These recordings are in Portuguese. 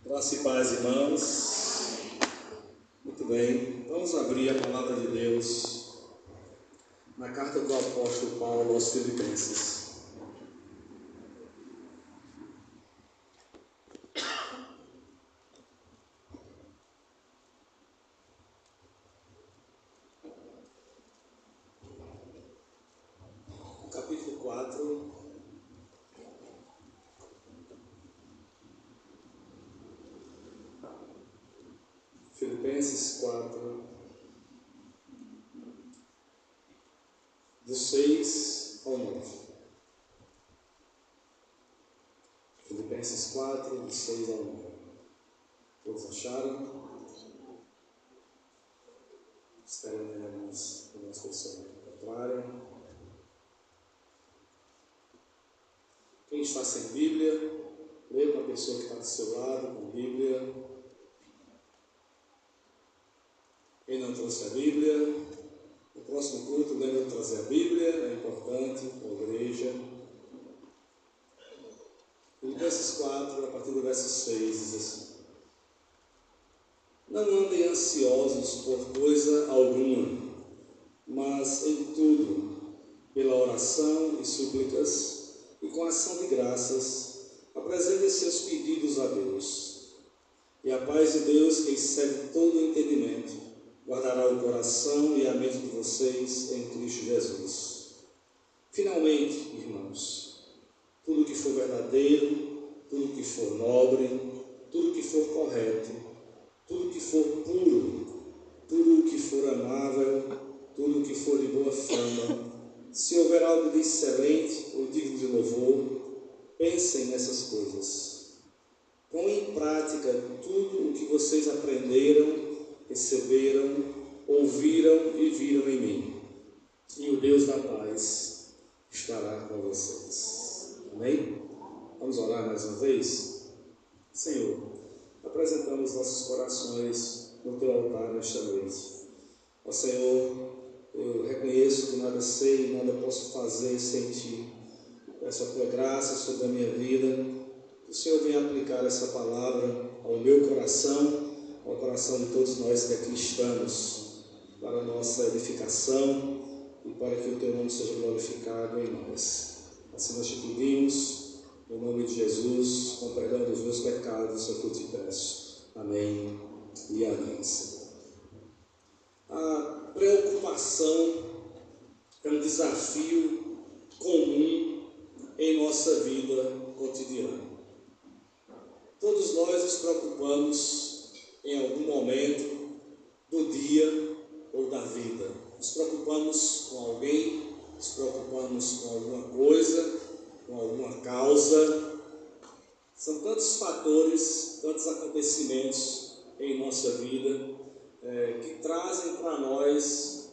Graça e paz, irmãos. Muito bem, vamos abrir a palavra de Deus na carta do apóstolo Paulo aos Filipenses. Capítulo 4. Filipenses 4, do 6 ao 9. Filipenses 4, do 6 ao 9. Todos acharam? Esperando algumas pessoas encontrarem. Quem está sem Bíblia, lê com a pessoa que está do seu lado, com Bíblia. Quem não trouxe a Bíblia, no próximo culto, lembra de trazer a Bíblia, é importante para a igreja. Filipenses 4, a partir do verso 6, diz assim: Não andem ansiosos por coisa alguma, mas em tudo, pela oração e súplicas, e com ação de graças, apresentem seus pedidos a Deus. E a paz de Deus, que excede todo o entendimento, guardará o coração e a mente de vocês em Cristo Jesus. Finalmente, irmãos, tudo que for verdadeiro, tudo que for nobre, tudo que for correto, tudo que for puro, tudo que for amável, tudo que for de boa fama, se houver algo de excelente ou digno de louvor, pensem nessas coisas. Põe em prática tudo o que vocês aprenderam, receberam, ouviram e viram em mim. E o Deus da paz estará com vocês. Amém? Vamos orar mais uma vez? Senhor, apresentamos nossos corações no teu altar nesta noite. Ó Senhor, eu reconheço que nada sei, nada posso fazer sem ti. Peço a tua graça sobre a minha vida. Que o Senhor venha aplicar essa palavra ao meu coração, ao coração de todos nós que aqui estamos, para a nossa edificação e para que o teu nome seja glorificado em nós. Assim nós te pedimos, no nome de Jesus, com perdão dos meus pecados, é o que eu te peço. Amém e amém, Senhor. A preocupação é um desafio comum em nossa vida cotidiana. Todos nós nos preocupamos em algum momento do dia ou da vida. Nos preocupamos com alguém, nos preocupamos com alguma coisa, com alguma causa. São tantos fatores, tantos acontecimentos em nossa vida que trazem para nós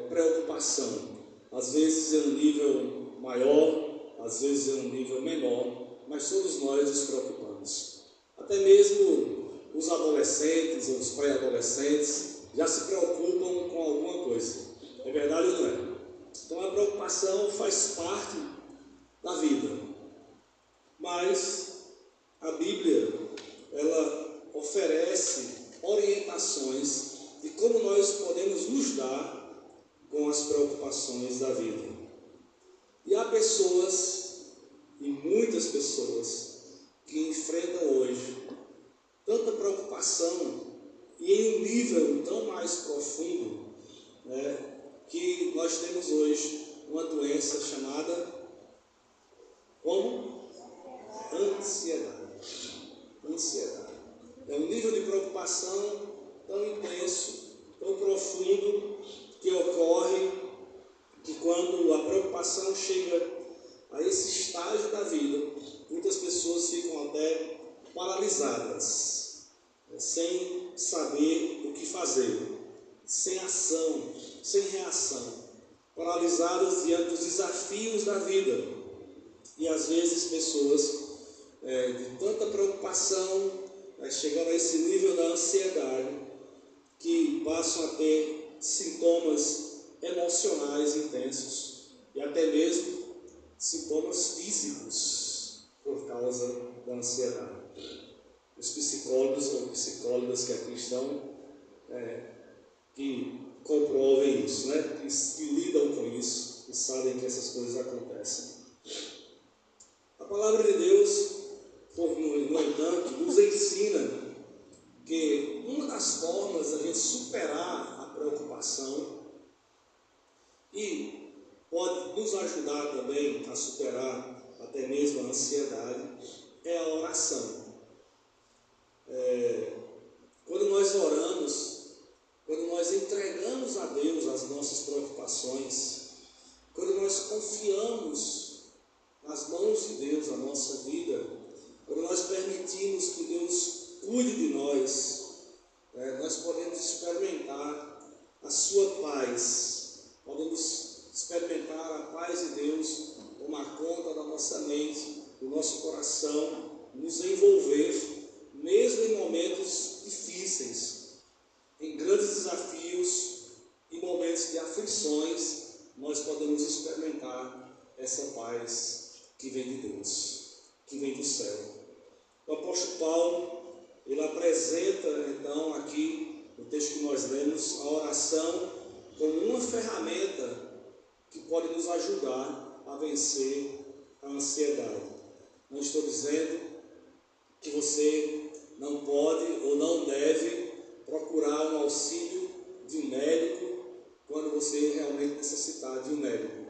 preocupação. Às vezes em um nível maior, às vezes em um nível menor, mas todos nós nos preocupamos. Até mesmo os adolescentes ou os pré-adolescentes já se preocupam com alguma coisa. É verdade ou não é? Então a preocupação faz parte da vida. Mas a Bíblia, ela oferece orientações de como nós podemos nos dar com as preocupações da vida. E há pessoas, e muitas pessoas, que enfrentam hoje tanta preocupação e em um nível tão mais profundo, que nós temos hoje uma doença chamada como? Ansiedade. É um nível de preocupação tão intenso, tão profundo, que ocorre que quando a preocupação chega a esse estágio da vida, muitas pessoas ficam até paralisadas, sem saber o que fazer, sem ação, sem reação, paralisadas diante dos desafios da vida. E às vezes pessoas de tanta preocupação, chegando a esse nível da ansiedade, que passam a ter sintomas emocionais intensos e até mesmo sintomas físicos por causa da ansiedade. os psicólogos ou psicólogas que aqui estão, que comprovem isso, né? Que lidam com isso, que sabem que essas coisas acontecem. A palavra de Deus, no entanto, nos ensina que uma das formas da gente superar a preocupação e pode nos ajudar também a superar até mesmo a ansiedade é a oração. Quando nós oramos, quando nós entregamos a Deus as nossas preocupações, quando nós confiamos nas mãos de Deus a nossa vida, quando nós permitimos que Deus cuide de nós, nós podemos experimentar a sua paz, podemos experimentar a paz de Deus tomar conta da nossa mente, do nosso coração, nos envolver, mesmo em momentos difíceis, em grandes desafios, em momentos de aflições, nós podemos experimentar essa paz que vem de Deus, que vem do céu. O apóstolo Paulo, ele apresenta então aqui, no texto que nós lemos, a oração como uma ferramenta que pode nos ajudar a vencer a ansiedade. Não estou dizendo que você não pode ou não deve procurar um auxílio de um médico quando você realmente necessitar de um médico,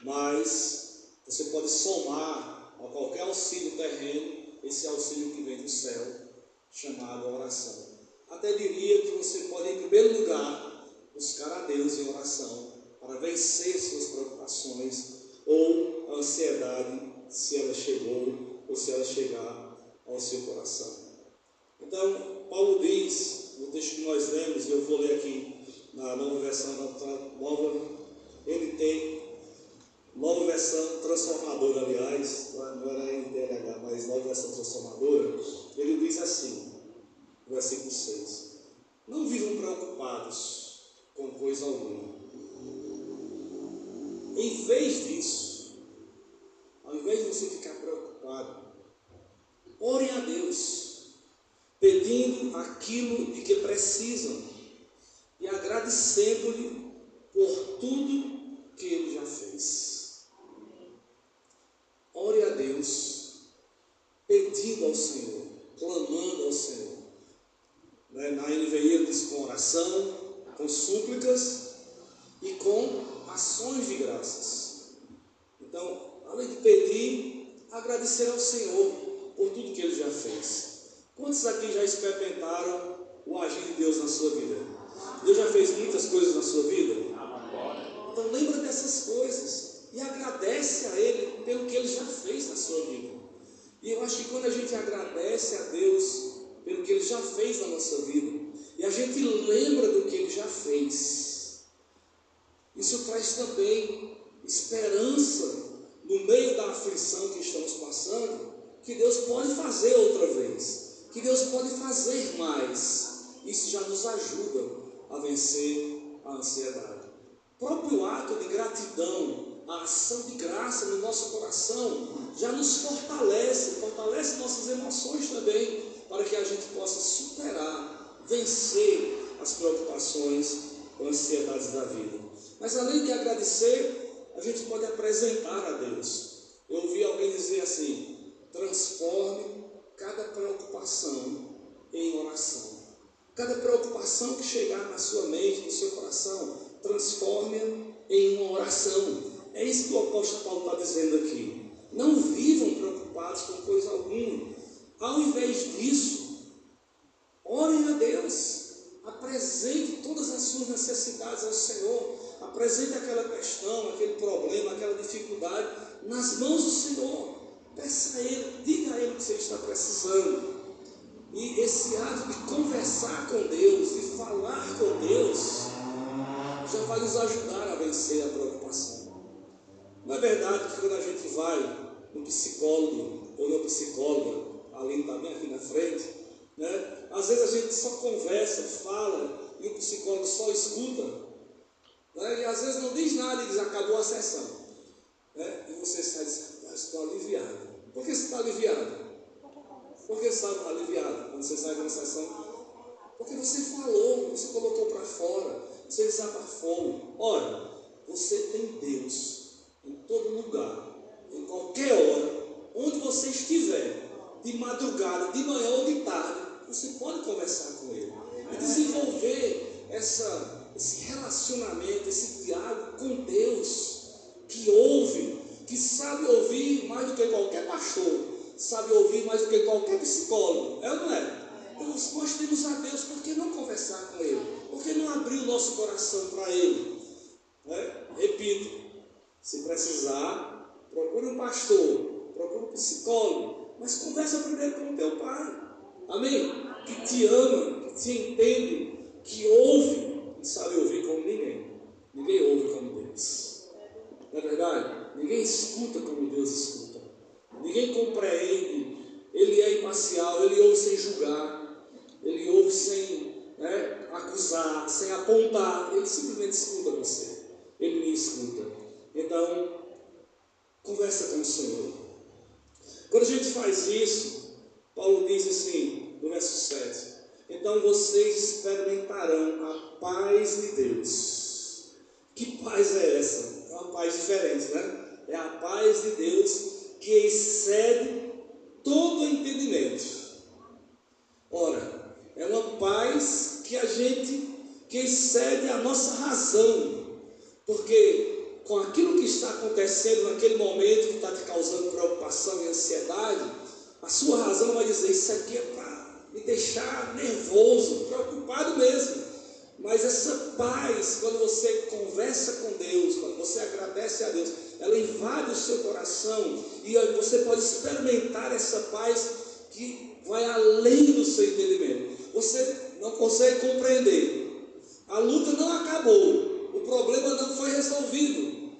mas você pode somar a qualquer auxílio terreno esse auxílio que vem do céu, chamado oração. Até diria que você pode, em primeiro lugar, buscar a Deus em oração para vencer suas preocupações ou a ansiedade, se ela chegou ou se ela chegar ao seu coração. Então, Paulo diz, no texto que nós lemos, e eu vou ler aqui na nova versão, nova NT, nova versão transformadora, aliás, não era NTLH, mas nova versão transformadora, ele diz assim, no versículo 6, não vivam preocupados com coisa alguma. Em vez disso, ao invés de você ficar preocupado, orem a Deus, pedindo aquilo de que precisam e agradecendo-lhe por tudo que Ele já fez. Ore a Deus, pedindo ao Senhor, clamando ao Senhor. Na NVI ele diz com oração, com súplicas e com ações de graças. Então, além de pedir, agradecer ao Senhor por tudo que Ele já fez. Quantos aqui já experimentaram o agir de Deus na sua vida? Deus já fez muitas coisas na sua vida? Então lembra dessas coisas e agradece a Ele pelo que Ele já fez na sua vida. E eu acho que quando a gente agradece a Deus pelo que Ele já fez na nossa vida, e a gente lembra do que Ele já fez, isso traz também esperança no meio da aflição que estamos passando, que Deus pode fazer outra vez, que Deus pode fazer mais. Isso já nos ajuda a vencer a ansiedade. O próprio ato de gratidão, a ação de graça no nosso coração, já nos fortalece nossas emoções também, para que a gente possa superar, vencer as preocupações ou ansiedades da vida. Mas além de agradecer, a gente pode apresentar a Deus. Eu ouvi alguém dizer assim: transforme cada preocupação em oração. Cada preocupação que chegar na sua mente, no seu coração, transforme-a em uma oração. É isso que o apóstolo Paulo está dizendo aqui. Não vivam preocupados com coisa alguma. Ao invés disso, orem a Deus. Apresente todas as suas necessidades ao Senhor. Apresente aquela questão, aquele problema, aquela dificuldade nas mãos do Senhor. Peça a Ele, diga a Ele o que você está precisando. E esse ato de conversar com Deus, de falar com Deus, já vai nos ajudar a vencer a preocupação. Não é verdade que quando a gente vai no psicólogo ou na psicóloga, ali está bem aqui na frente, né? Às vezes a gente só conversa, fala, e o psicólogo só escuta, né? E às vezes não diz nada e diz: acabou a sessão, né? E você sai e diz: estou aliviado. Por que você está aliviado? Por que está aliviado quando você sai de uma sessão? Porque você falou, você colocou para fora, você desabafou. Ora, você tem Deus em todo lugar, em qualquer hora, onde você estiver, de madrugada, de manhã ou de tarde, você pode conversar com Ele e desenvolver esse relacionamento, esse diálogo com Deus, que ouve, que sabe ouvir mais do que qualquer pastor, sabe ouvir mais do que qualquer psicólogo, é ou não é? Então, nós temos a Deus, por que não conversar com Ele? Por que não abrir o nosso coração para Ele? Repito, se precisar, procure um pastor, procure um psicólogo, mas conversa primeiro com o teu pai, amém? Que te ama, que te entende, que ouve, e sabe ouvir como ninguém. Ninguém ouve como Deus, não é verdade? Ninguém escuta como Deus escuta, ninguém compreende. Ele é imparcial, Ele ouve sem julgar, Ele ouve sem acusar, sem apontar. Ele simplesmente escuta você, Ele me escuta. Então, conversa com o Senhor. Quando a gente faz isso, Paulo diz assim, no verso 7, então vocês experimentarão a paz de Deus. Que paz é essa? É uma paz diferente, né? É a paz de Deus que excede todo entendimento. Ora, é uma paz que que excede a nossa razão, porque com aquilo que está acontecendo naquele momento, que está te causando preocupação e ansiedade, a sua razão vai dizer, isso aqui é para me deixar nervoso, preocupado mesmo. Mas essa paz, quando você conversa com Deus, quando você agradece a Deus, ela invade o seu coração e você pode experimentar essa paz que vai além do seu entendimento. Você não consegue compreender, a luta não acabou, o problema não foi resolvido,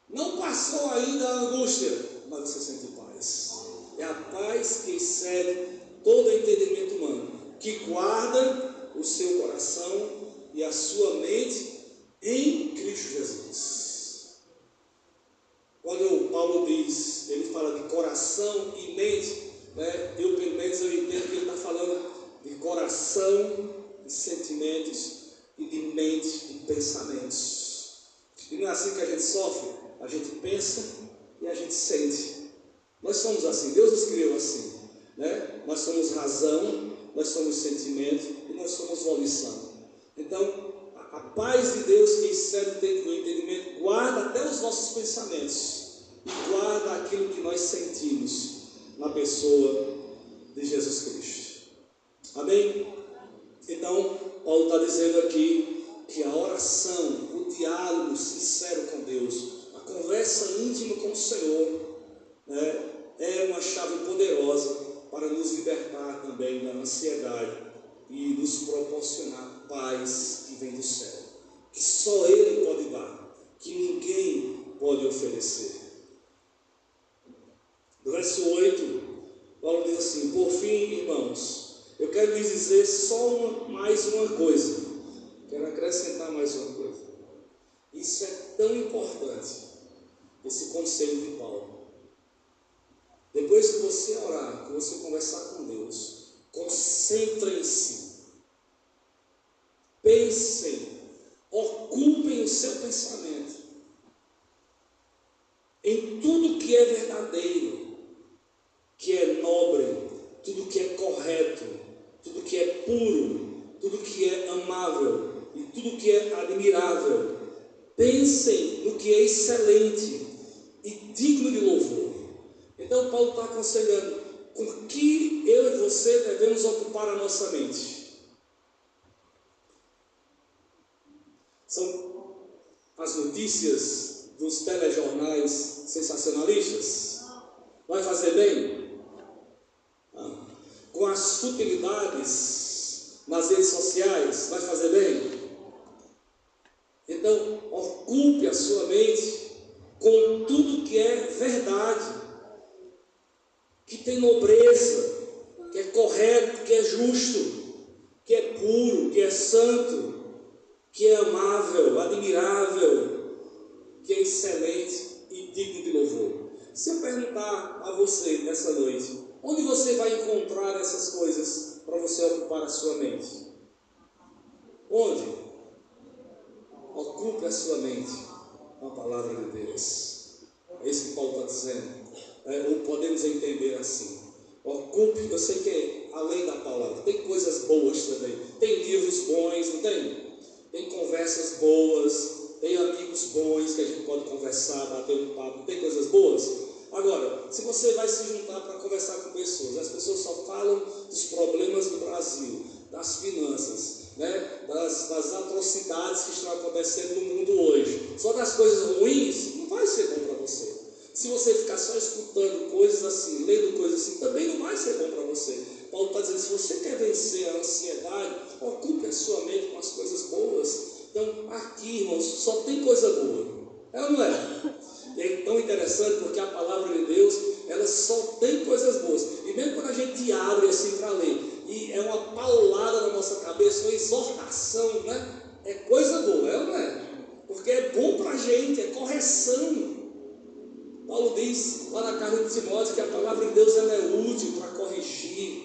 não passou ainda a angústia, mas você sente paz. É a paz que excede todo entendimento humano, que guarda o seu coração e a sua mente em Cristo Jesus. Quando Paulo diz, ele fala de coração e mente, eu pelo menos eu entendo que ele está falando de coração, de sentimentos e de mente, de pensamentos. E não é assim que a gente sofre, a gente pensa e a gente sente. Nós somos assim, Deus nos criou assim, Nós somos razão, nós somos sentimento e nós somos volição. Então, a paz de Deus que excede o entendimento guarda até os nossos pensamentos e guarda aquilo que nós sentimos na pessoa de Jesus Cristo. Amém? Então, Paulo está dizendo aqui que a oração, o diálogo sincero com Deus, a conversa íntima com o Senhor, é uma chave poderosa para nos libertar também da ansiedade e nos proporcionar paz que vem do céu, que só Ele pode dar, que ninguém pode oferecer. No verso 8, Paulo diz assim: por fim, irmãos, eu quero lhes dizer só mais uma coisa, quero acrescentar mais uma coisa. Isso é tão importante, esse conselho de Paulo. Depois que você orar, que você conversar com Deus, concentrem-se, pensem, ocupem o seu pensamento em tudo que é verdadeiro, que é nobre, tudo que é correto, tudo que é puro, tudo que é amável e tudo que é admirável. Pensem no que é excelente e digno de louvor. Então Paulo está aconselhando com que eu e você devemos ocupar a nossa mente. São as notícias dos telejornais sensacionalistas? Vai fazer bem? Com as futilidades nas redes sociais? Vai fazer bem? Então, ocupe a sua mente com tudo que é verdade, que tem nobreza, que é correto, que é justo, que é puro, que é santo, que é amável, admirável, que é excelente e digno de louvor. Se eu perguntar a você nessa noite, onde você vai encontrar essas coisas para você ocupar a sua mente? Onde? Ocupe a sua mente com a palavra de Deus. É isso que Paulo está dizendo. Ou podemos entender assim. Ocupe, eu sei que é além da palavra, tem coisas boas também. Tem livros bons, não tem? Tem conversas boas, tem amigos bons que a gente pode conversar, bater um papo, tem coisas boas. Agora, se você vai se juntar para conversar com pessoas, as pessoas só falam dos problemas do Brasil, das finanças, né? das atrocidades que estão acontecendo no mundo hoje, só das coisas ruins, não vai ser bom para você. Se você ficar só escutando coisas assim, lendo coisas assim, também não vai ser bom para você. Paulo está dizendo, se você quer vencer a ansiedade, ocupe a sua mente com as coisas boas. Então, aqui, irmãos, só tem coisa boa. É ou não é? E é tão interessante porque a palavra de Deus, ela só tem coisas boas. E mesmo quando a gente abre assim para ler, e é uma paulada na nossa cabeça, uma exortação, né? É coisa boa, é ou não é? Porque é bom para a gente, é correção. Paulo diz lá na carta de Timóteo que a palavra de Deus ela é útil para corrigir,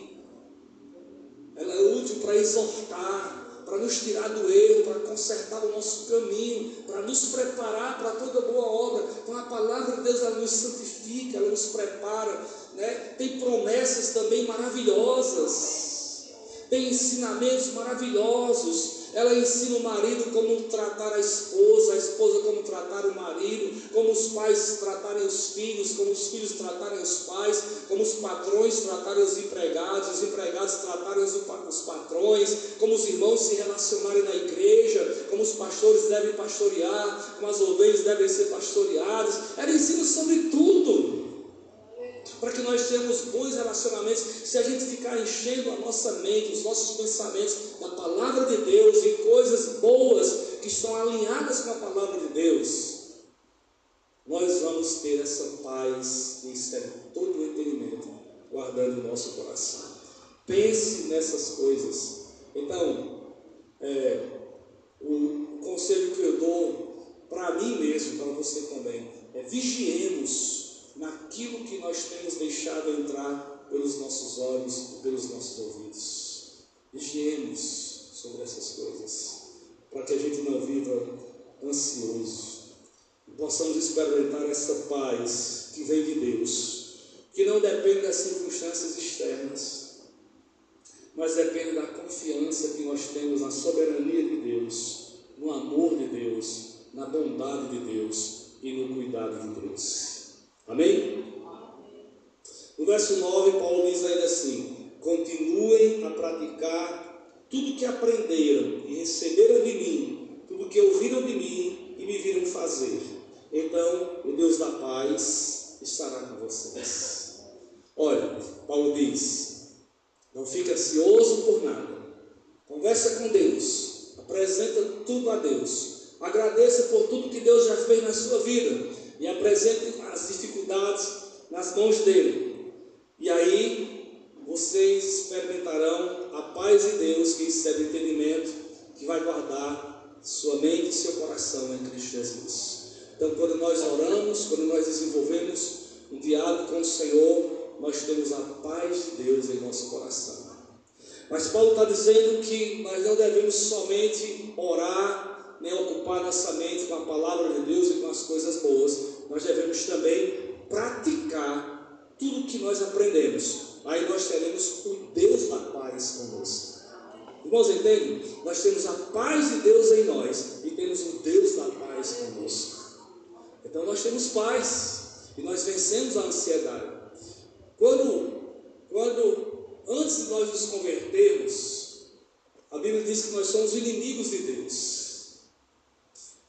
ela é útil para exortar, para nos tirar do erro, para consertar o nosso caminho, para nos preparar para toda boa obra. Então a palavra de Deus ela nos santifica, ela nos prepara, né? Tem promessas também maravilhosas, tem ensinamentos maravilhosos. Ela ensina o marido como tratar a esposa como tratar o marido, como os pais tratarem os filhos tratarem os pais, como os patrões tratarem os empregados tratarem os patrões, como os irmãos se relacionarem na igreja, como os pastores devem pastorear, como as ovelhas devem ser pastoreadas. Ela ensina sobre tudo, para que nós tenhamos bons relacionamentos. Se a gente ficar enchendo a nossa mente, os nossos pensamentos da palavra de Deus e coisas boas que estão alinhadas com a palavra de Deus, nós vamos ter essa paz que excede todo o entendimento, guardando o nosso coração. Pense nessas coisas. Então, o conselho que eu dou para mim mesmo, para você também, é vigiemos naquilo que nós temos deixado entrar pelos nossos olhos e pelos nossos ouvidos. Vigiemos sobre essas coisas, para que a gente não viva ansioso e possamos experimentar essa paz que vem de Deus, que não depende das circunstâncias externas, mas depende da confiança que nós temos na soberania de Deus, no amor de Deus, na bondade de Deus e no cuidado de Deus. Amém? No verso 9, Paulo diz ainda assim: continuem a praticar tudo que aprenderam e receberam de mim, tudo que ouviram de mim e me viram fazer. Então, o Deus da paz estará com vocês. Olha, Paulo diz: não fique ansioso por nada. Conversa com Deus, apresenta tudo a Deus, agradeça por tudo que Deus já fez na sua vida e apresente as dificuldades nas mãos dele. E aí vocês experimentarão a paz de Deus que excede entendimento, que vai guardar sua mente e seu coração em Cristo Jesus. Então, quando nós oramos, quando nós desenvolvemos um diálogo com o Senhor, nós temos a paz de Deus em nosso coração. Mas Paulo está dizendo que nós não devemos somente orar, nem ocupar nossa mente com a palavra de Deus e com as coisas boas. Nós devemos também praticar tudo que nós aprendemos. Aí nós teremos o Deus da paz conosco. Irmãos, entendem? Nós temos a paz de Deus em nós e temos o Deus da paz conosco. Então nós temos paz e nós vencemos a ansiedade. Antes de nós nos convertermos, a Bíblia diz que nós somos inimigos de Deus.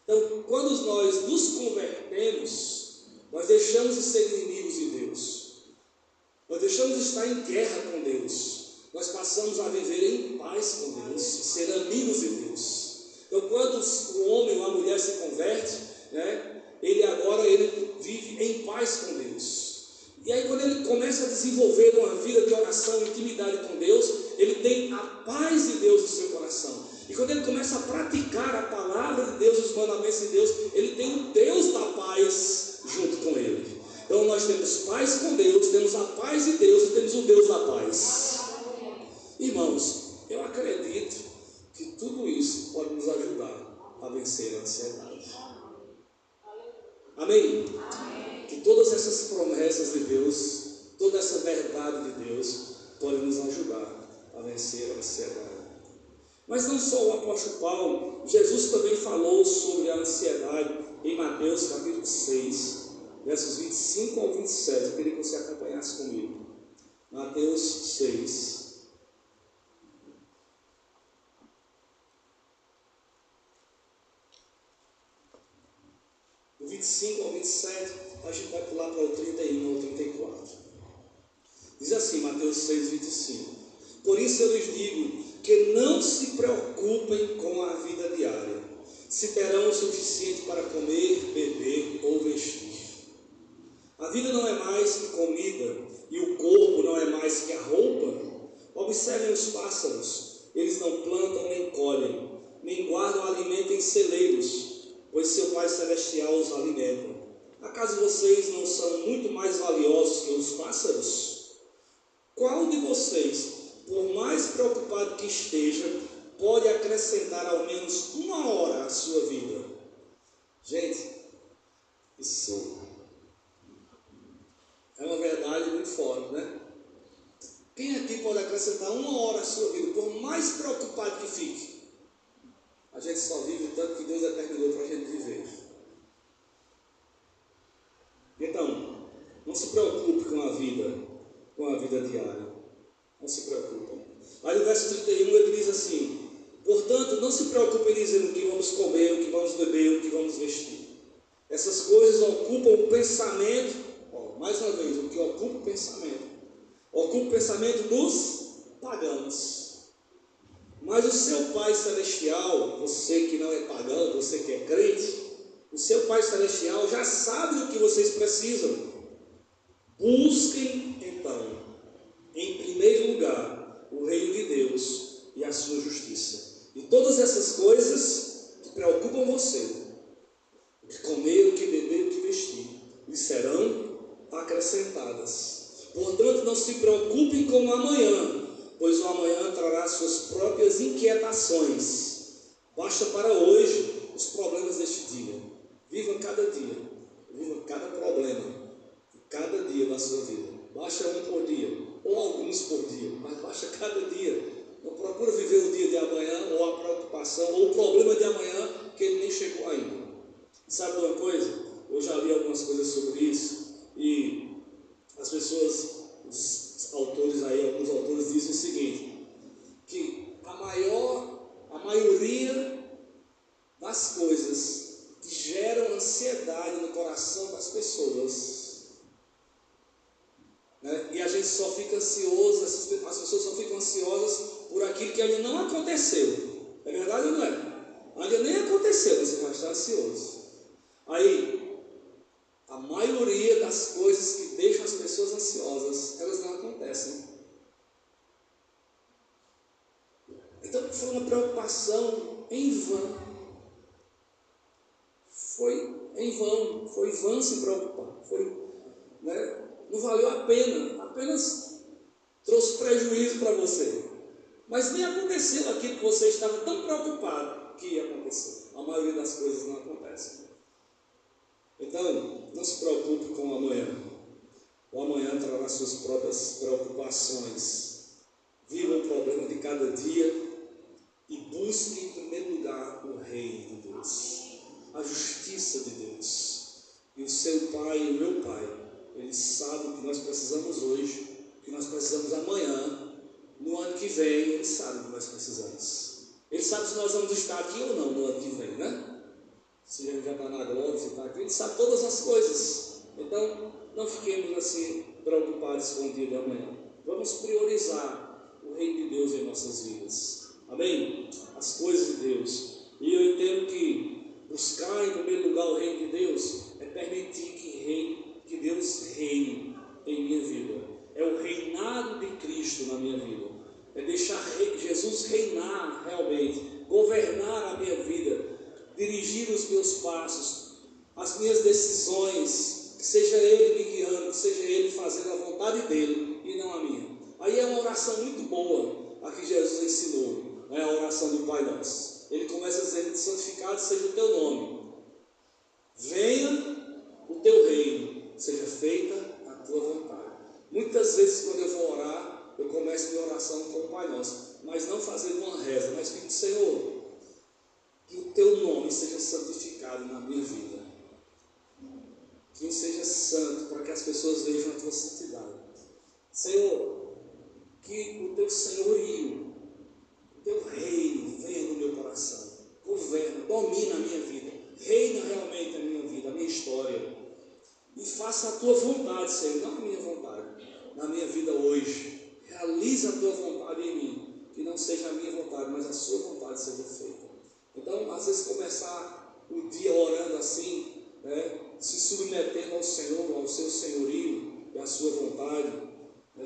Então, quando nós nos convertemos, nós deixamos de ser inimigos de Deus. Nós deixamos de estar em guerra com Deus. Nós passamos a viver em paz com Deus, ser amigos de Deus. Então, quando o homem ou a mulher se converte, né, ele vive em paz com Deus. E aí, quando ele começa a desenvolver uma vida de oração e intimidade com Deus, ele tem a paz de Deus no seu coração. E quando ele começa a praticar a palavra de Deus, os mandamentos de Deus, ele tem o Deus da paz junto com ele. Então nós temos paz com Deus, temos a paz de Deus e temos o Deus da paz. Irmãos, eu acredito que tudo isso pode nos ajudar a vencer a ansiedade. Amém? Que todas essas promessas de Deus, toda essa verdade de Deus pode nos ajudar a vencer a ansiedade. Mas não só o apóstolo Paulo, Jesus também falou sobre a ansiedade em Mateus capítulo 6, versos 25 ao 27. Eu queria que você acompanhasse comigo. Mateus 6. Do 25 ao 27, a gente vai pular para o 31 ao 34. Diz assim, Mateus 6, 25. Por isso eu lhes digo que não se preocupem com a vida diária, se terão o suficiente para comer, beber ou vestir. A vida não é mais que comida, e o corpo não é mais que a roupa. Observem os pássaros, eles não plantam nem colhem, nem guardam alimento em celeiros, pois seu Pai Celestial os alimenta. Acaso vocês não são muito mais valiosos que os pássaros? Qual de vocês, por mais preocupado que esteja, pode acrescentar ao menos uma hora à sua vida? Gente, isso é uma verdade muito forte, né? Quem aqui pode acrescentar uma hora à sua vida, por mais preocupado que fique? A gente só vive o tanto que Deus determinou para a gente viver. Então, não se preocupe com a vida diária. Não se preocupem. Aí no verso 31 ele diz assim: portanto, não se preocupem dizendo o que vamos comer, o que vamos beber, o que vamos vestir. Essas coisas ocupam o pensamento. Mais uma vez, o que ocupa o pensamento? Ocupa o pensamento dos pagãos. Mas o seu Pai Celestial, você que não é pagão, você que é crente, o seu Pai Celestial já sabe do que vocês precisam. Busquem, então, em primeiro lugar, o reino de Deus e a sua justiça. E todas essas coisas que preocupam você, o que comer, o que beber, o que vestir, lhe serão acrescentadas. Portanto, não se preocupem com o amanhã, pois o amanhã trará suas próprias inquietações. Basta para hoje os problemas deste dia. Viva cada dia, viva cada problema, cada dia da sua vida. Basta um por dia, ou alguns por dia, mas basta cada dia. Não procura viver o dia de amanhã, ou a preocupação, ou o problema de amanhã, que ele nem chegou ainda. Sabe uma coisa? Eu já li algumas coisas sobre isso, e as pessoas, os autores aí, alguns autores dizem o seguinte, que a maioria das coisas que geram ansiedade no coração das pessoas, né? E a gente só fica ansioso, as pessoas só ficam ansiosas por aquilo que ainda não aconteceu. É verdade ou não é? Ainda nem aconteceu, mas você vai estar ansioso. Aí, a maioria das coisas que deixam as pessoas ansiosas, elas não acontecem. Então foi uma preocupação em vão. Foi em vão se preocupar. Não valeu a pena, apenas trouxe prejuízo para você. Mas nem aconteceu aquilo que você estava tão preocupado que ia acontecer. A maioria das coisas não acontecem. Então, não se preocupe com o amanhã. O amanhã trará suas próprias preocupações. Viva o problema de cada dia e busque em primeiro lugar o reino de Deus, a justiça de Deus. E o seu Pai e o meu Pai, Ele sabe o que nós precisamos hoje, o que nós precisamos amanhã, no ano que vem. Ele sabe o que nós precisamos. Ele sabe se nós vamos estar aqui ou não no ano que vem, né? Se a gente já está na glória, se está aqui, Ele sabe todas as coisas. Então, não fiquemos assim preocupados com o dia de amanhã. Vamos priorizar o reino de Deus em nossas vidas. Amém? As coisas de Deus. E eu entendo que buscar em primeiro lugar o reino de Deus é permitir que Deus reine em minha vida. É o reinado de Cristo na minha vida. É deixar Jesus reinar realmente, governar a minha vida, dirigir os meus passos, as minhas decisões, que seja Ele me guiando, que seja Ele fazendo a vontade dEle e não a minha. Aí é uma oração muito boa, a que Jesus ensinou, a oração do Pai Nosso. Ele começa dizendo: santificado seja o teu nome, venha o teu reino, seja feita a tua vontade. Muitas vezes quando eu vou orar, eu começo minha oração com o Pai Nosso, mas não fazendo uma reza, mas pedindo: Senhor, que o teu nome seja santificado na minha vida, que eu seja santo, para que as pessoas vejam a tua santidade. Senhor, que o teu senhorio, o teu reino venha no meu coração, governa, domina a minha vida, reina realmente a minha vida, a minha história, e faça a tua vontade, Senhor, não a minha vontade, na minha vida hoje. Realiza a tua vontade em mim, que não seja a minha vontade, mas a sua vontade seja feita. Então, às vezes, começar o dia orando assim, se submetendo ao Senhor, ao seu senhorio e à sua vontade,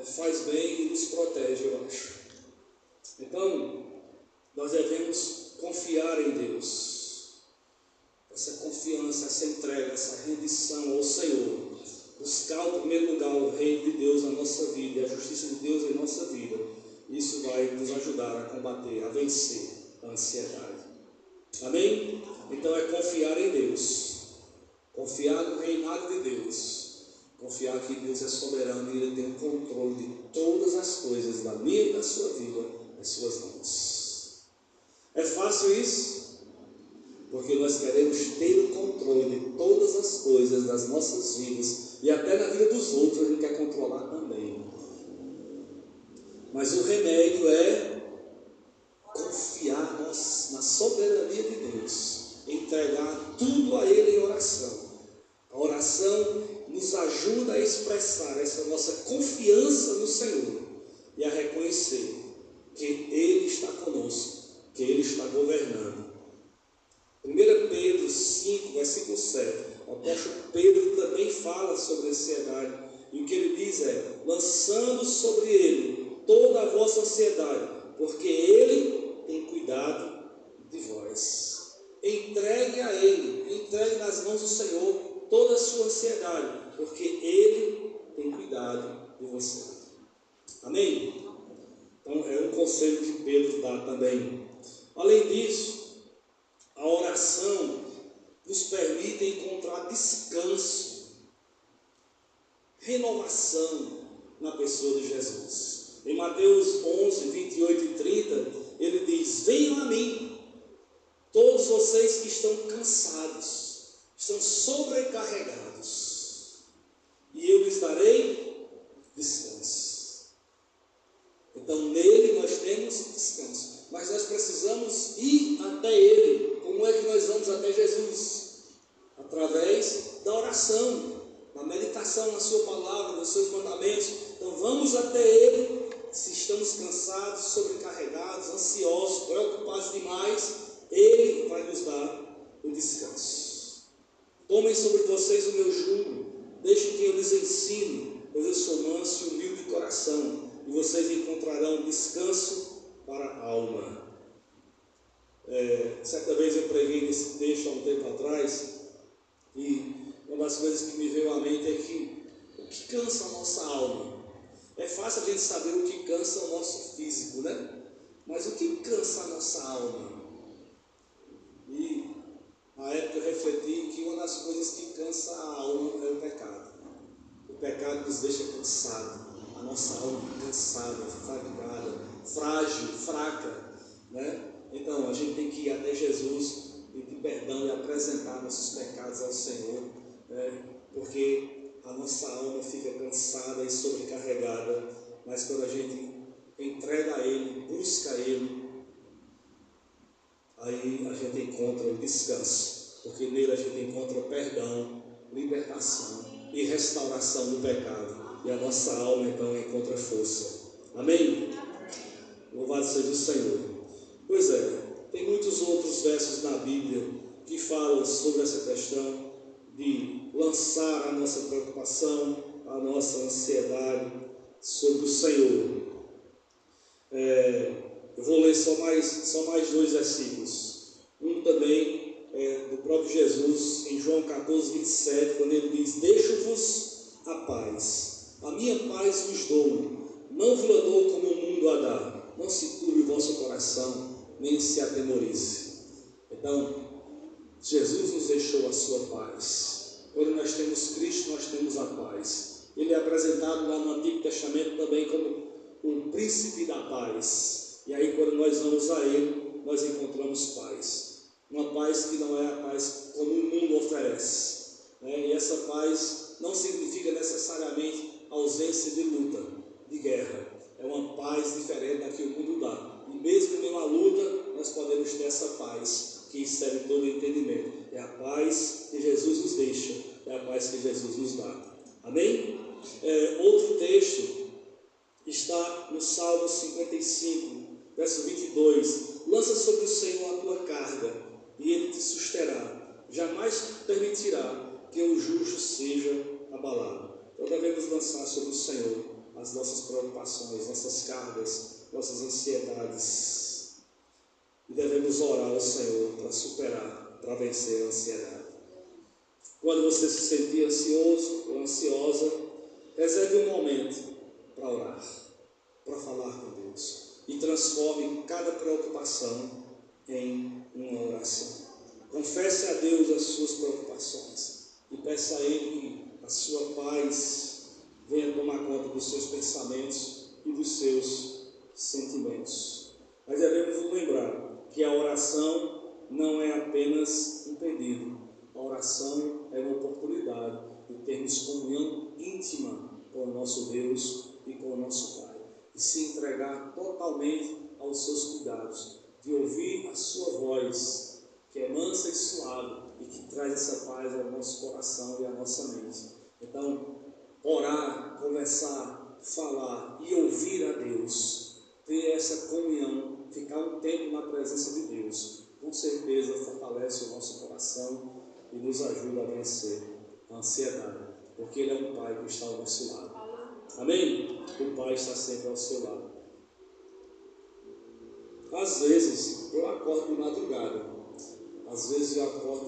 faz bem e nos protege, eu acho. Então, nós devemos confiar em Deus. Essa confiança, essa entrega, essa rendição ao Senhor. Buscar, em primeiro lugar, o reino de Deus na nossa vida e a justiça de Deus em nossa vida. Isso vai nos ajudar a combater, a vencer a ansiedade. Amém? Então é confiar em Deus. Confiar no reinado de Deus. Confiar que Deus é soberano e Ele tem o controle de todas as coisas da minha e da sua vida nas suas mãos. É fácil isso? Porque nós queremos ter o controle de todas as coisas das nossas vidas e até na vida dos outros a gente quer controlar também. Mas o remédio é confiar na soberania de Deus, entregar tudo a Ele em oração. A oração nos ajuda a expressar essa nossa confiança no Senhor e a reconhecer que Ele está conosco, que Ele está governando. 1 Pedro 5, versículo 7, o apóstolo Pedro também fala sobre a ansiedade, e o que ele diz é: lançando sobre Ele toda a vossa ansiedade, porque Ele tem cuidado de vós. Entregue a Ele, entregue nas mãos do Senhor toda a sua ansiedade, porque Ele tem cuidado de você. Amém? Então é um conselho que Pedro dá também. Além disso, a oração nos permite encontrar descanso, renovação na pessoa de Jesus. Em Mateus 11, 28 e 30, ele diz: venham a mim, todos vocês que estão cansados, estão sobrecarregados, e eu lhes darei descanso. Então nele nós temos descanso, mas nós precisamos ir até Ele. Como é que nós vamos até Jesus? Através da oração, da meditação na sua palavra, nos seus mandamentos. Então vamos até Ele. Se estamos cansados, sobrecarregados, ansiosos, preocupados demais, Ele vai nos dar o descanso. Tomem sobre vocês o meu jugo, deixem que eu lhes ensine, pois eu sou manso e humilde de coração, e vocês encontrarão descanso para a alma. Certa vez eu preguei nesse texto há um tempo atrás, e uma das coisas que me veio à mente é que o que cansa a nossa alma? É fácil a gente saber o que cansa o nosso físico, né? Mas o que cansa a nossa alma? E na época eu refleti que uma das coisas que cansa a alma é o pecado. O pecado nos deixa cansado, a nossa alma cansada, fatigada, frágil, fraca, né? Então a gente tem que ir até Jesus, pedir perdão e apresentar nossos pecados ao Senhor, né? Porque a nossa alma fica cansada e sobrecarregada, mas quando a gente entrega a Ele, busca Ele, aí a gente encontra o descanso, porque nele a gente encontra perdão, libertação e restauração do pecado, e a nossa alma então encontra força. Amém? Louvado seja o Senhor. Pois é, tem muitos outros versos na Bíblia que falam sobre essa questão de lançar a nossa preocupação, a nossa ansiedade sobre o Senhor. Eu vou ler só mais 2 versículos. Um também do próprio Jesus, em João 14, 27, quando ele diz: deixo-vos a paz, a minha paz vos dou, não vos dou como o mundo a dá, não se turbe o vosso coração, nem se atemorize. Então, Jesus nos deixou a sua paz. Quando nós temos Cristo, nós temos a paz. Ele é apresentado lá no Antigo Testamento também como o príncipe da paz. E aí, quando nós vamos a Ele, nós encontramos paz. Uma paz que não é a paz como o mundo oferece, né? E essa paz não significa necessariamente ausência de luta, de guerra. É uma paz diferente da que o mundo dá. E mesmo em uma luta, nós podemos ter essa paz que excede todo entendimento. É a paz que Jesus nos deixa, é a paz que Jesus nos dá. Amém? Outro texto está no Salmo 55, verso 22. Lança sobre o Senhor a tua carga, e Ele te susterá. Jamais permitirá que o justo seja abalado. Então devemos lançar sobre o Senhor as nossas preocupações, nossas cargas, nossas ansiedades. E devemos orar ao Senhor para superar, para vencer a ansiedade. Quando você se sentir ansioso ou ansiosa, reserve um momento para orar, para falar com Deus. E transforme cada preocupação em uma oração. Confesse a Deus as suas preocupações e peça a Ele que a sua paz venha tomar conta dos seus pensamentos e dos seus sentimentos. Mas devemos lembrar que a oração não é apenas um pedido. A oração é uma oportunidade de termos comunhão íntima com o nosso Deus e com o nosso Pai. E se entregar totalmente aos seus cuidados, de ouvir a sua voz, que é mansa e suave e que traz essa paz ao nosso coração e à nossa mente. Então, orar, conversar, falar e ouvir a Deus, ter essa comunhão, ficar um tempo na presença de Deus, com certeza fortalece o nosso coração e nos ajuda a vencer a ansiedade, porque Ele é um Pai que está ao nosso lado. Amém? O Pai está sempre ao seu lado. Às vezes eu acordo de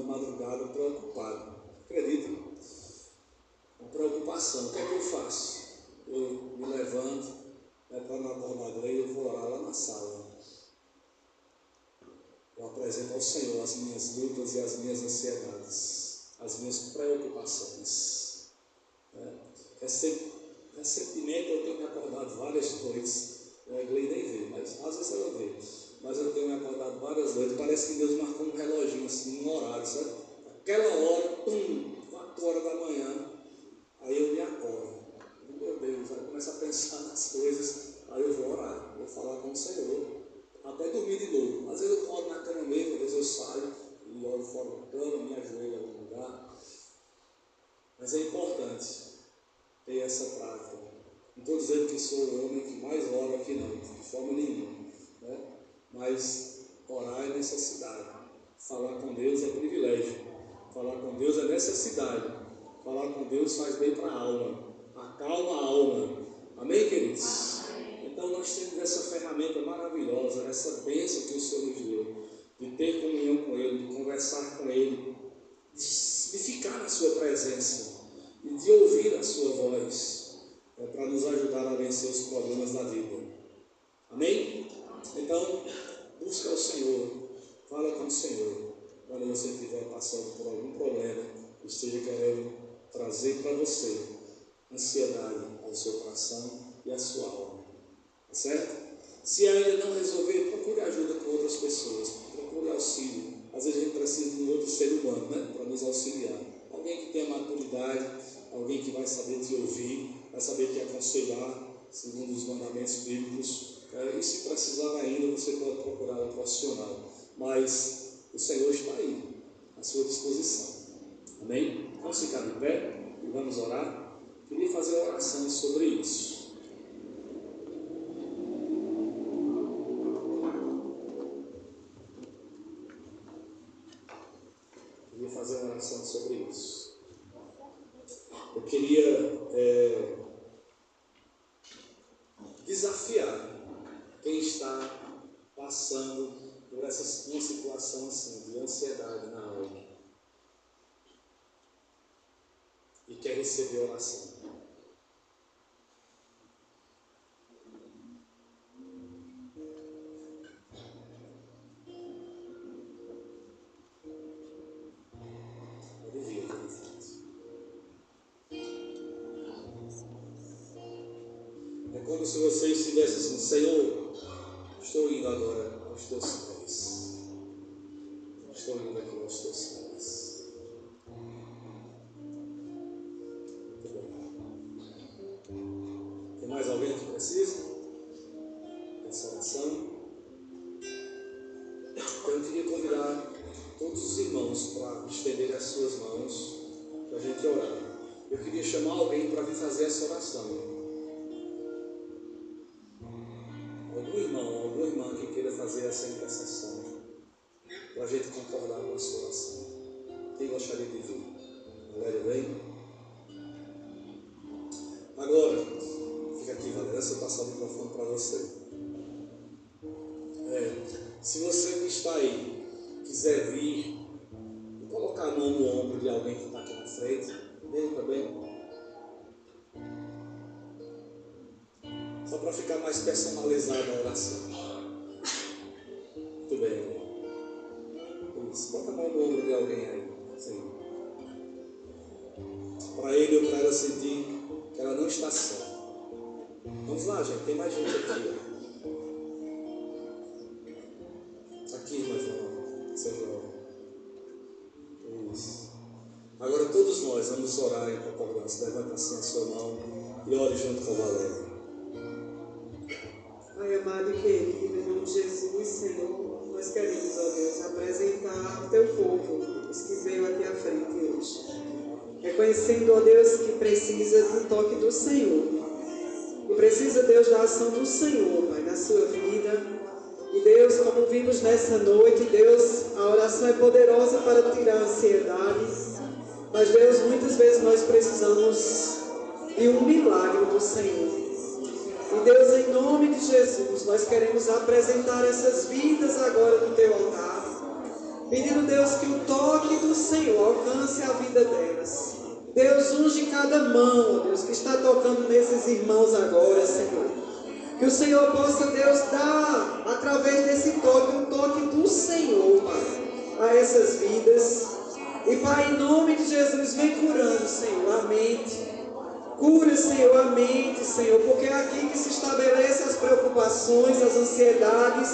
madrugada, preocupado. Acredita? Uma preocupação. O que é que eu faço? Eu me levanto, para não acordar grande, eu vou orar lá na sala. Eu apresento ao Senhor as minhas lutas e as minhas ansiedades, as minhas preocupações. Recentemente eu tenho me acordado várias noites. A Gleide nem vê, mas às vezes ela vê. Mas eu tenho me acordado várias noites. Parece que Deus marcou um reloginho assim, um horário, sabe? Aquela hora, 4 horas da manhã, aí eu me acordo. Meu Deus, aí eu começo a pensar nas coisas, aí eu vou orar, vou falar com o Senhor, até dormir de novo. Às vezes eu oro na cama mesmo, às vezes eu saio e oro fora da cama, me ajoelho em algum lugar. Mas é importante ter essa prática. Não estou dizendo que sou o homem que mais ora aqui não, de forma nenhuma, né? Mas orar é necessidade. Falar com Deus é privilégio. Falar com Deus é necessidade. Falar com Deus faz bem para a alma. Acalma a alma. Amém, queridos? Então nós temos essa ferramenta maravilhosa, essa bênção que o Senhor nos deu, de ter comunhão com Ele, de conversar com Ele, de ficar na sua presença e de ouvir a sua voz, para nos ajudar a vencer os problemas da vida. Amém? Então, busca o Senhor, fala com o Senhor, quando você estiver passando por algum problema, esteja querendo trazer para você ansiedade ao seu coração e à sua alma. Tá certo? Se ainda não resolver, procure ajuda com outras pessoas, procure auxílio. Às vezes a gente precisa de um outro ser humano, né, para nos auxiliar. Alguém que tenha maturidade, alguém que vai saber te ouvir, vai saber te aconselhar segundo os mandamentos bíblicos. E se precisar ainda, você pode procurar um profissional. Mas o Senhor está aí, à sua disposição. Amém? Vamos ficar de pé e vamos orar. Queria fazer uma oração sobre isso. Eu queria desafiar quem está passando por uma situação assim, de ansiedade na alma, e quer receber oração. É como se você estivesse assim: Senhor, estou indo agora aos teus pés. Estou indo aqui aos teus pés. Muito bom. Tem mais alguém que precisa dessa oração? Então eu queria convidar todos os irmãos para estender as suas mãos para a gente orar. Eu queria chamar alguém para vir fazer essa oração. Algum irmão, alguma irmã que queira fazer essa intercessão, para a gente concordar com a sua oração. Quem gostaria de vir? Valéria, vem. Agora, fica aqui, Valéria, se eu passar o microfone para você. Se você que está aí quiser vir e colocar a mão no ombro de alguém que está aqui na frente, vem também. Só para ficar mais personalizada a oração. Muito bem. Isso. Bota a mão no ombro de alguém aí. Sim. Para ele ou para ela sentir que ela não está só. Vamos lá, gente. Tem mais gente aqui. Aqui, mais uma. Senhor. Isso. Agora todos nós vamos orar em concordância. Levanta assim a sua mão e ore junto com a Valéria. Pai amado e querido, em nome de Jesus, Senhor, nós queremos, ó Deus, apresentar o teu povo, os que veio aqui à frente hoje. Reconhecendo, ó Deus, que precisa do toque do Senhor. E precisa, Deus, da ação do Senhor, Pai, na sua vida. E Deus, como vimos nessa noite, Deus, a oração é poderosa para tirar a ansiedade. Mas, Deus, muitas vezes nós precisamos de um milagre do Senhor. E Deus, em nome de Jesus, nós queremos apresentar essas vidas agora no teu altar, pedindo, Deus, que o toque do Senhor alcance a vida delas. Deus, unge cada mão, ó Deus, que está tocando nesses irmãos agora, Senhor. Que o Senhor possa, Deus, dar, através desse toque, um toque do Senhor, Pai, a essas vidas. E, Pai, em nome de Jesus, vem curando, Senhor, a mente. Cura, Senhor, a mente, Senhor, porque é aqui que se estabelecem as preocupações, as ansiedades.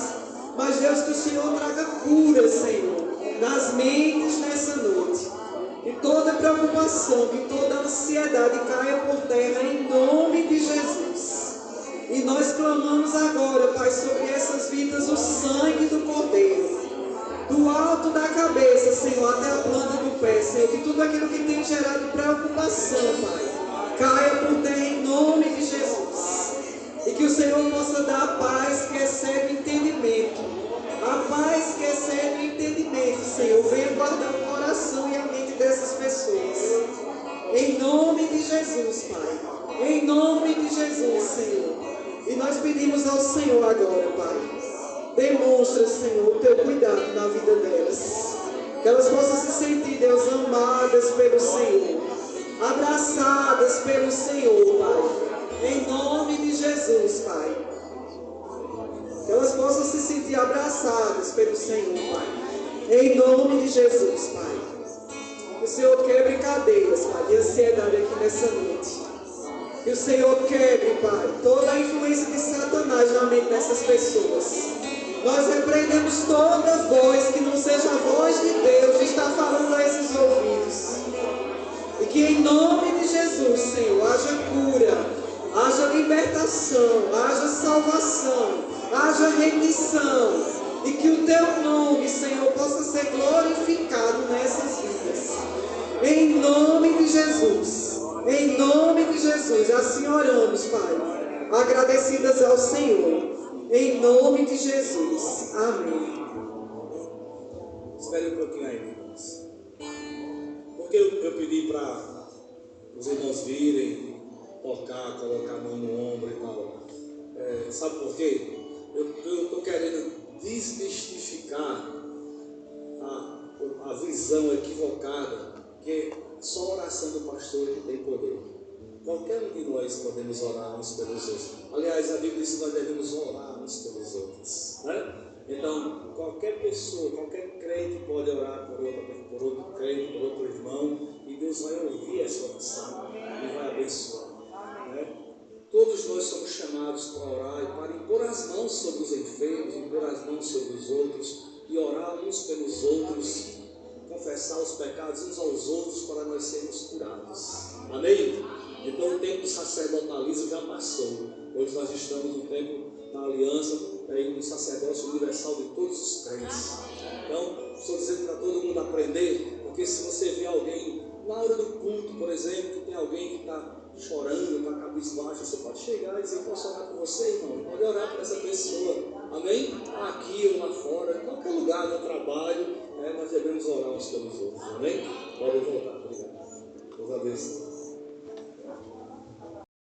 Mas, Deus, que o Senhor traga cura, Senhor, nas mentes nessa noite. Que toda preocupação, que toda ansiedade caia por terra em nome de Jesus. E nós clamamos agora, Pai, sobre essas vidas o sangue do Cordeiro. Do alto da cabeça, Senhor, até a planta do pé, Senhor, que tudo aquilo que tem gerado preocupação, Pai, caia por terra em nome de Jesus. E que o Senhor possa dar a paz que excede o entendimento. A paz que excede o entendimento, Senhor. Venha guardar o coração e a mente dessas pessoas. Em nome de Jesus, Pai. Em nome de Jesus, Senhor. E nós pedimos ao Senhor agora, Pai. Demonstra, Senhor, o teu cuidado na vida delas. Que elas possam se sentir, Deus, amadas pelo Senhor. Abraçadas pelo Senhor, Pai, em nome de Jesus, Pai. Que elas possam se sentir abraçadas pelo Senhor, Pai, em nome de Jesus, Pai. Que o Senhor quebre cadeias, Pai, de ansiedade aqui nessa noite. Que o Senhor quebre, Pai, toda a influência de Satanás na mente dessas pessoas. Nós repreendemos toda voz que não seja a voz de Deus que está falando a esses ouvidos. E que em nome de Jesus, Senhor, haja cura, haja libertação, haja salvação, haja remissão. E que o teu nome, Senhor, possa ser glorificado nessas vidas. Em nome de Jesus. Em nome de Jesus. Assim oramos, Pai. Agradecidas ao Senhor. Em nome de Jesus. Amém. Espere um pouquinho aí, irmãos. Porque eu pedi para os irmãos virem, tocar, colocar a mão no ombro e tal. Sabe por quê? Eu estou querendo desmistificar a visão equivocada que só a oração do pastor que tem poder. Qualquer um de nós podemos orar uns pelos outros. Aliás, a Bíblia diz que nós devemos orar uns pelos outros, né? Então, qualquer pessoa, qualquer crente pode orar por outro crente, por outro irmão, e Deus vai ouvir essa oração e vai abençoar, né? Todos nós somos chamados para orar e para impor as mãos sobre os enfermos, impor as mãos sobre os outros e orar uns pelos outros, confessar os pecados uns aos outros para nós sermos curados. Amém? Então o tempo do sacerdotalismo já passou. Hoje nós estamos no tempo da aliança e no sacerdócio universal de todos os crentes. Então, estou dizendo para todo mundo aprender, porque se você vê alguém na hora do culto, por exemplo, que tem alguém que está chorando, está cabisbaixo, você pode chegar e dizer: posso orar por você, irmão? Pode orar por essa pessoa. Amém? Aqui ou lá fora, em qualquer lugar, no trabalho, nós devemos orar uns pelos outros. Amém? Podem voltar. Obrigado. Deus abençoe.